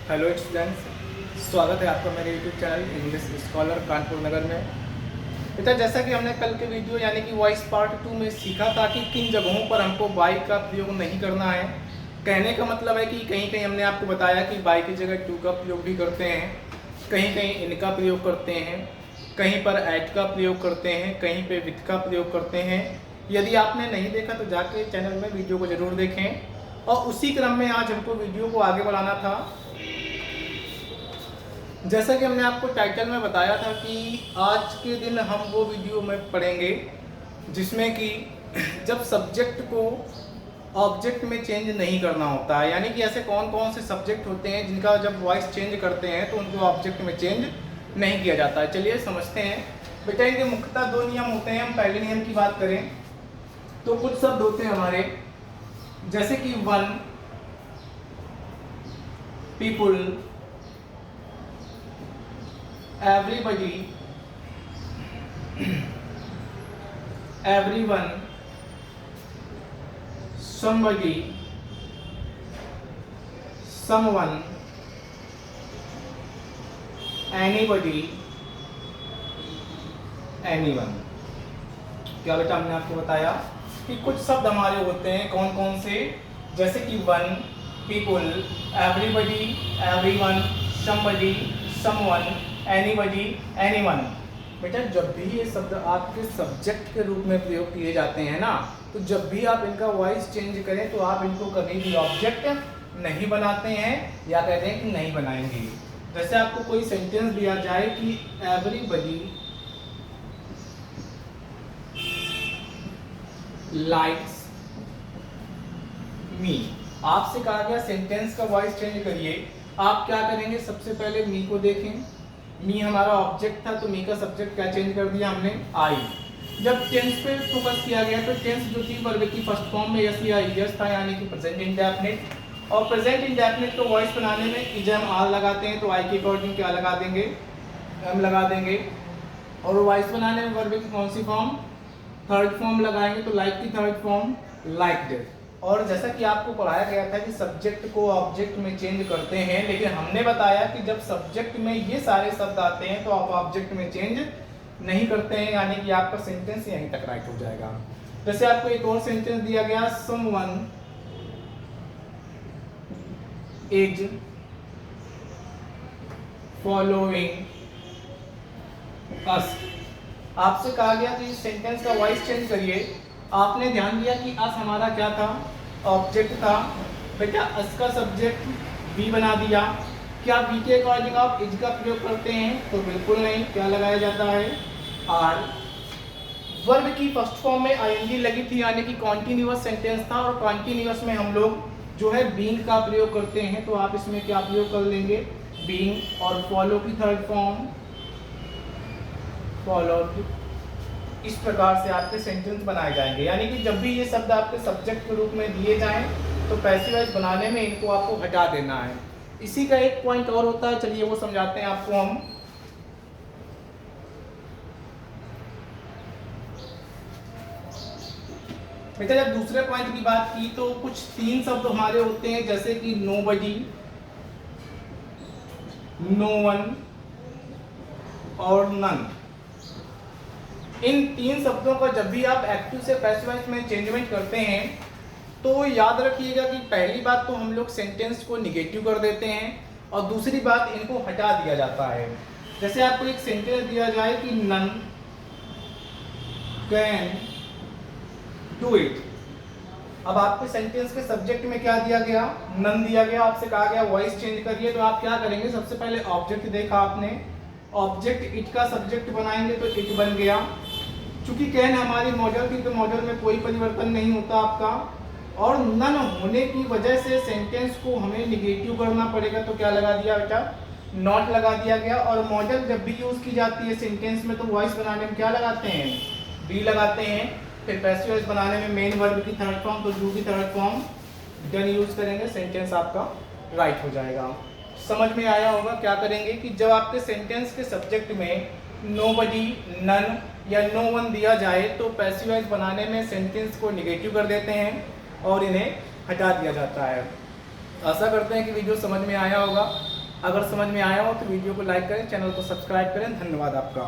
Hello students, स्वागत है आपका मेरे YouTube channel English scholar Kanpur Nagar में। बेटा, जैसा कि हमने कल के वीडियो यानी कि वॉइस पार्ट 2 में सीखा था कि किन जगहों पर हमको बाई का प्रयोग नहीं करना है। कहने का मतलब है कि कहीं कहीं हमने आपको बताया कि बाई की जगह टू का प्रयोग भी करते हैं, कहीं कहीं इनका प्रयोग करते हैं, कहीं पर एट का प्रयोग करते हैं, कहीं पर विथ का प्रयोग करते हैं। यदि आपने नहीं देखा तो जाके चैनल में वीडियो को ज़रूर देखें। और उसी क्रम में आज हमको वीडियो को आगे बढ़ाना था। जैसा कि हमने आपको टाइटल में बताया था कि आज के दिन हम वो वीडियो में पढ़ेंगे जिसमें कि जब सब्जेक्ट को ऑब्जेक्ट में चेंज नहीं करना होता है, यानी कि ऐसे कौन कौन से सब्जेक्ट होते हैं जिनका जब वॉइस चेंज करते हैं तो उनको ऑब्जेक्ट में चेंज नहीं किया जाता है। चलिए समझते हैं। बेटा, इनके मुख्यतः दो नियम होते हैं। हम पहले नियम की बात करें तो कुछ शब्द होते हैं हमारे, जैसे कि one, people, everybody, everyone, somebody, someone, anybody, anyone। क्या बेटा, हमने आपको बताया कि कुछ शब्द हमारे होते हैं कौन कौन से, जैसे कि one, people, everybody, everyone, somebody, someone, anybody, anyone. बेटा, जब भी ये शब्द आपके सब्जेक्ट के रूप में प्रयोग किए जाते हैं ना, तो जब भी आप इनका वॉइस चेंज करें तो आप इनको कभी भी ऑब्जेक्ट नहीं बनाते हैं या कहते हैं कि नहीं बनाएंगे। जैसे आपको कोई सेंटेंस दिया जाए कि एवरीबडी लाइक्स मी, आपसे कहा गया सेंटेंस का वॉइस चेंज करिए। आप क्या करेंगे, सबसे पहले मी को देखें। मी हमारा ऑब्जेक्ट था तो मी का सब्जेक्ट क्या चेंज कर दिया हमने, आई। जब टेंस पे फोकस किया गया तो टेंस जो थी वर्ब की फर्स्ट फॉर्म में यस या यस था, यानी कि प्रेजेंट इंडेफिनिट। और प्रेजेंट इंडेफिनिट को वॉइस बनाने में इज एम आर लगाते हैं तो आई के अकॉर्डिंग क्या लगा देंगे, एम लगा देंगे। और वॉइस बनाने में वर्ब की कौन सी फॉर्म, थर्ड फॉर्म लगाएंगे तो लाइक की थर्ड फॉर्म लाइक डिड। और जैसा कि आपको पढ़ाया गया था कि सब्जेक्ट को ऑब्जेक्ट में चेंज करते हैं, लेकिन हमने बताया कि जब सब्जेक्ट में ये सारे शब्द आते हैं तो आप ऑब्जेक्ट में चेंज नहीं करते हैं, यानी कि आपका सेंटेंस यहीं तक राइट हो जाएगा। जैसे आपको एक और सेंटेंस दिया गया, समवन इज फॉलोइंग अस। आपसे कहा गया कि इस सेंटेंस का वॉइस चेंज करिए। आपने ध्यान दिया कि अस हमारा क्या था, ऑब्जेक्ट था। बेटा, अस का सब्जेक्ट बी बना दिया। क्या बी के अकॉर्डिंग आप इज का प्रयोग करते हैं, तो बिल्कुल नहीं। क्या लगाया जाता है, आर। वर्ब की फर्स्ट फॉर्म में आईएनजी लगी थी, यानी कि कॉन्टिन्यूअस सेंटेंस था। और कॉन्टिन्यूअस में हम लोग जो है बीइंग का प्रयोग करते हैं, तो आप इसमें क्या प्रयोग कर लेंगे, बीइंग। और फॉलो की थर्ड फॉर्म फॉलोड। इस प्रकार से आपके सेंटेंस बनाए जाएंगे, यानी कि जब भी ये शब्द आपके सब्जेक्ट के रूप में दिए जाएं तो पैसिव वॉइस बनाने में इनको आपको हटा देना है। इसी का एक पॉइंट और होता है, चलिए वो समझाते हैं आपको हम। बेटा, जब दूसरे पॉइंट की बात की तो कुछ तीन शब्द हमारे होते हैं, जैसे कि नोबडी, नो वन और नन। इन तीन शब्दों का जब भी आप एक्टिव से पैसिव वॉइस में चेंजमेंट करते हैं तो याद रखिएगा कि पहली बात तो हम लोग सेंटेंस को निगेटिव कर देते हैं और दूसरी बात इनको हटा दिया जाता है। जैसे आपको एक सेंटेंस दिया जाए कि नन कैन डू इट। अब आपके सेंटेंस के सब्जेक्ट में क्या दिया गया, नन दिया गया। आपसे कहा गया वॉइस चेंज करिए, तो आप क्या करेंगे, सबसे पहले ऑब्जेक्ट देखा आपने, ऑब्जेक्ट इट का सब्जेक्ट बनाएंगे तो इट बन गया। चूंकि कैन हमारी मॉडल थी तो मॉडल में कोई परिवर्तन नहीं होता आपका। और नन होने की वजह से सेंटेंस को हमें निगेटिव करना पड़ेगा, तो क्या लगा दिया बेटा, नॉट लगा दिया गया। और मॉडल जब भी यूज की जाती है सेंटेंस में तो वॉइस बनाने में क्या लगाते हैं, बी लगाते हैं। फिर पैसिव वॉइस बनाने में मेन वर्ब की थर्ड फॉर्म तो डू की थर्ड फॉर्म डन यूज करेंगे, सेंटेंस आपका राइट हो जाएगा। समझ में आया होगा। क्या करेंगे कि जब आपके सेंटेंस के सब्जेक्ट में नोबडी, नन या नो वन दिया जाए तो पैसिव वॉइस बनाने में सेंटेंस को निगेटिव कर देते हैं और इन्हें हटा दिया जाता है। आशा करते हैं कि वीडियो समझ में आया होगा। अगर समझ में आया हो तो वीडियो को लाइक करें, चैनल को सब्सक्राइब करें। धन्यवाद आपका।